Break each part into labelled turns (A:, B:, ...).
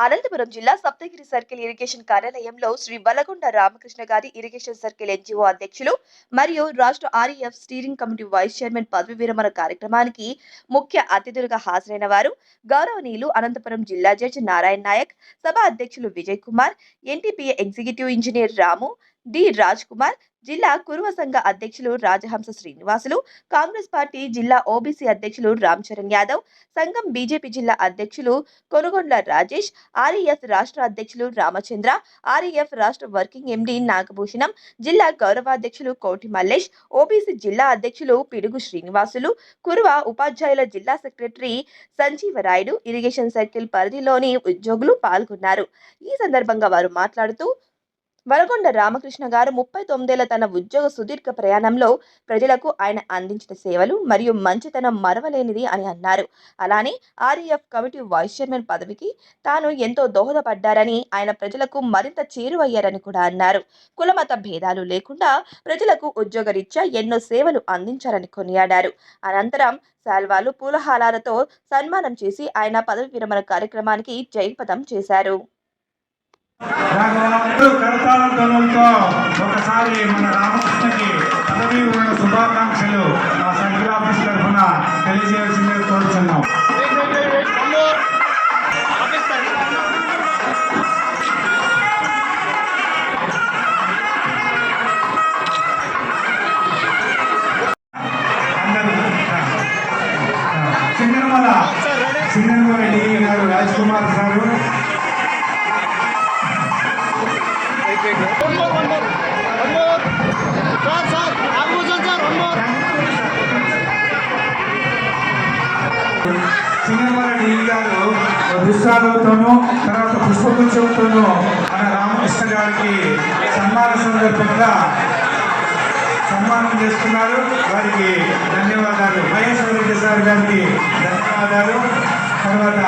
A: అనంతపురం జిల్లా Saptagiri circle irrigation కార్యాలయంలో శ్రీ బలగొండ రామకృష్ణ గారి ఇరిగేషన్ సర్కిల్ ఎన్జిఓ అధ్యక్షులు మరియు రాష్ట్ర REF steering committee vice chairman పదవి విరమణ కార్యక్రమానికి ముఖ్య అతిథులుగా హాజరైన వారు గౌరవనీయులు అనంతపురం జిల్లా జడ్జి నారాయణ నాయక్, సభ అధ్యక్షులు విజయ్ కుమార్, ఎన్టీపీఏ ఎగ్జిక్యూటివ్ ఇంజనీర్ రాము, డి రాజ్ కుమార్, జిల్లా కురువ సంఘ అధ్యక్షులు రాజహంస శ్రీనివాసులు, కాంగ్రెస్ పార్టీ జిల్లా ఓబీసీ అధ్యక్షులు రామ్ చరణ్ యాదవ్, సంఘం బీజేపీ జిల్లా అధ్యక్షులు కొనుగొండ్ల రాజేష్, ఆర్ఈఎఫ్ రాష్ట్ర అధ్యక్షులు రామచంద్ర, ఆర్ఈఎఫ్ రాష్ట్ర వర్కింగ్ ఎండి నాగభూషణం, జిల్లా గౌరవాధ్యక్షులు కోటి మల్లేష్, ఓబీసీ జిల్లా అధ్యక్షులు పిడుగు శ్రీనివాసులు, కురువ ఉపాధ్యాయుల జిల్లా సెక్రటరీ సంజీవరాయుడు, ఇరిగేషన్ సర్కిల్ పరిధిలోని ఉద్యోగులు పాల్గొన్నారు. ఈ సందర్భంగా వారు మాట్లాడుతూ బలగొండ రామకృష్ణ గారు 39 తన ఉద్యోగ సుదీర్ఘ ప్రయాణంలో ప్రజలకు ఆయన అందించిన సేవలు మరియు మంచితనం మరవలేనిది అని అన్నారు. అలానే ఆర్ఈఎఫ్ కమిటీ వైస్ చైర్మన్ పదవికి తాను ఎంతో దోహదపడ్డారని, ఆయన ప్రజలకు మరింత చేరువయ్యారని కూడా అన్నారు. కులమత భేదాలు లేకుండా ప్రజలకు ఉద్యోగరీత్యా ఎన్నో సేవలు అందించారని కొనియాడారు. అనంతరం శాల్వాలు, పూలహారాలతో సన్మానం చేసి ఆయన పదవి విరమణ కార్యక్రమానికి జయపదం చేశారు.
B: కరతాళంతో ఒకసారి మన రామకృష్ణకి పదవీ విరమణ శుభాకాంక్షలు మా సర్కిల్ ఆఫీస్ తరఫున తెలియజేయాల్సిందిగా కోరుతున్నాం. సింగనమల డిఈ గారు రాజ్ కుమార్ గారు, సింగనమల డిఈ గారు దుస్సాలతోనూ తర్వాత పుష్పగుచ్చంతోనూ మన రామకృష్ణ గారికి సన్మాన సందర్భంగా సన్మానం చేస్తున్నారు. వారికి ధన్యవాదాలు. మహేశ్వర రెడ్డి సార్ గారికి ధన్యవాదాలు. తర్వాత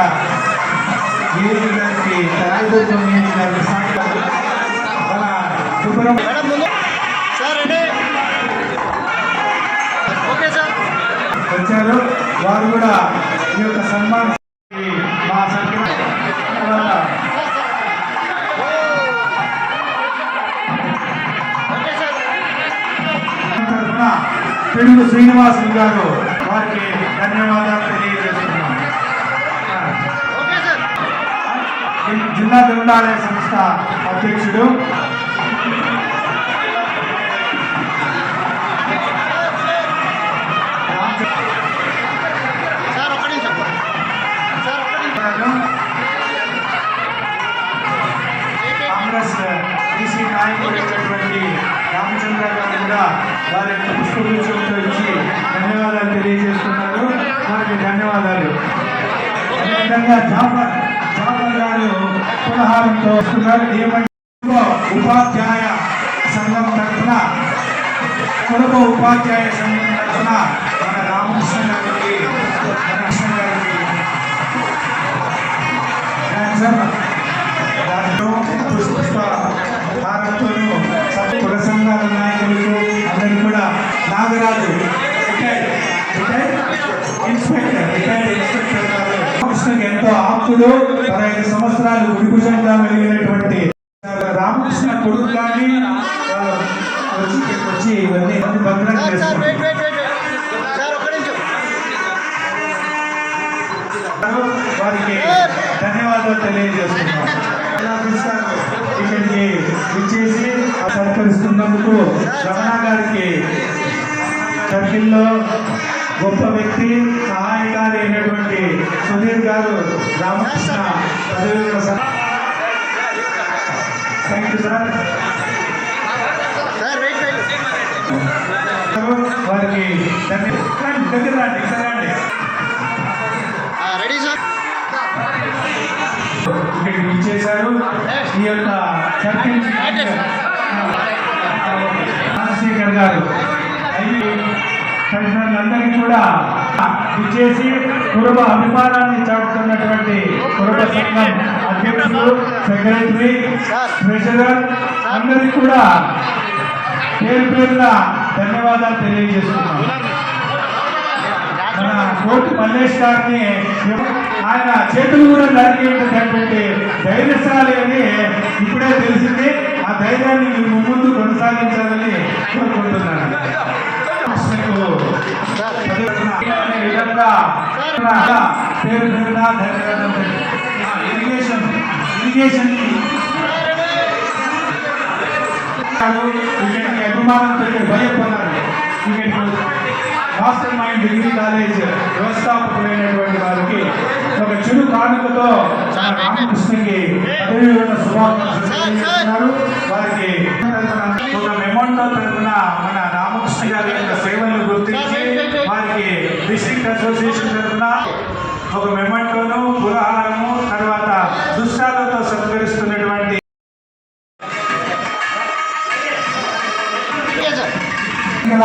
B: ఏఈ గారికి, రాయదుర్గం ఏఈ గారికి మన శుభ్రం వచ్చారు. వారు కూడా ఈ యొక్క సన్మానం మా సర్కిల్ పిడుగు శ్రీనివాసులు గారు, వారికి ధన్యవాదాలు తెలియజేస్తున్నాం. జిల్లా గ్రంథాలయ సంస్థ అధ్యక్షుడు కాంగ్రెస్ ఈసీ నాయకుడైనటువంటి రామచంద్ర గారు కూడా వారి యొక్క పుష్పగుచ్చంతో ఇచ్చి ధన్యవాదాలు తెలియజేస్తున్నారు. వారికి ధన్యవాదాలు. అదేవిధంగా జాఫర్ గారు పునహారంతో వస్తున్నారు. ఉపాధ్యాయ సంఘం తరఫున కుటుంబ ఉపాధ్యాయ సంఘం తరఫున మన రామకృష్ణ గారికి కుల సంఘాల నాయకులకు అందరికీ కూడా నాగరాజు ఇన్స్పెక్టర్ గారు రామకృష్ణకి ఎంతో ఆప్తుడు, 15 సంవత్సరాలు గుడిభుజంగా వెలిగినటువంటి రామకృష్ణ కొడుకు కానీ వచ్చి ఇవన్నీ భద్రం చేస్తున్నారు. వారికి ధన్యవాదాలు తెలియజేస్తున్నాం. ఇక్కడికి ఇచ్చేసి సహకరిస్తున్నందుకు రమణ గారికి, సర్కిల్లో గొప్ప వ్యక్తి, సహాయకారి అయినటువంటి సుధీర్ గారు, రామకృష్ణ పదవి థ్యాంక్ యూ సార్. వారికి దగ్గర రండి. ఇక్కడికి ఇచ్చేశారు. ఈ యొక్క సర్కిల్ రాజశేఖర్ గారు తల్లిదండ్రులందరికీ కూడా ఇచ్చేసి కుటుంబ అభిమానాన్ని చాటుతున్నటువంటి కుటుంబ సంఘం అధ్యక్షులు, సెక్రటరీ, ట్రెజరర్ అందరికీ కూడా పేరు పేరున ధన్యవాదాలు తెలియజేస్తున్నాం. మన కోటి మల్లేష్ గారిని ఆయన చేతులు కూడా నరికేటువంటి తరఫున పేరు పేరున ధన్యవాదాలు. ఇరిగేషన్ వీటికి అభిమానంతో భయపడ్డారు. వీటికి మాస్టర్ మైండ్ డిగ్రీ కాలేజ్ వ్యవస్థాపకులైనటువంటి వారికి ఒక చెడు కానుకతో రామకృష్ణకి అదేవిధంగా శుభాకాంక్షలు తెలియజేస్తున్నారు. వారికి ఒక మెమోంటో తరఫున మన రామకృష్ణ గారి యొక్క సేవలను గుర్తించి వారికి డిస్ట్రిక్ట్ అసోసియేషన్ తరఫున ఒక మెమోంటోను పురహారము తర్వాత దుష్టాలతో సత్కరిస్తున్నటువంటి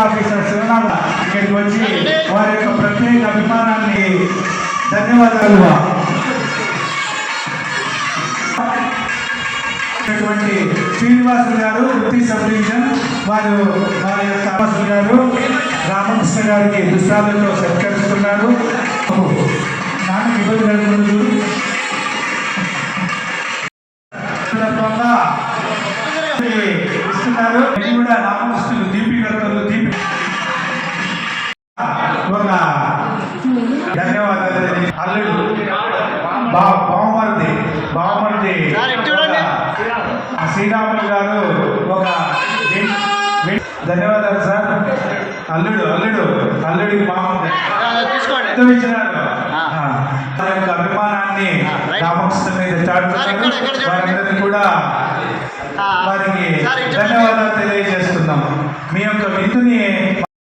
B: ఆఫీసర్ శివనాథ ఇక్కడికి వచ్చి వారి యొక్క ప్రత్యేక అభిమానాన్ని ధన్యవాదాలు. శ్రీనివాసులు గారు వృత్తి సబ్ డివిజన్ వారి యొక్క శ్రీనివాసులు గారు రామకృష్ణ గారికి దుష్టాలతో సత్కరిస్తున్నారు. నాకు ఇబ్బంది కలుగుతుంది ఇస్తున్నారు. ఇది కూడా రామకృష్ణులు దీపికలు ఒక ధన్యవాదాలు. అల్లుడు బావమరిది శ్రీరాములు గారు ఒక ధన్యవాదాలు సార్. అల్లుడికి బాగుంది ఇచ్చినారు. వారి యొక్క అభిమానాన్ని రామకృష్ణ మీద చాటుతున్నారు. వారందరినీ కూడా వారికి ధన్యవాదాలు తెలియజేస్తున్నాం. మీ యొక్క విధుని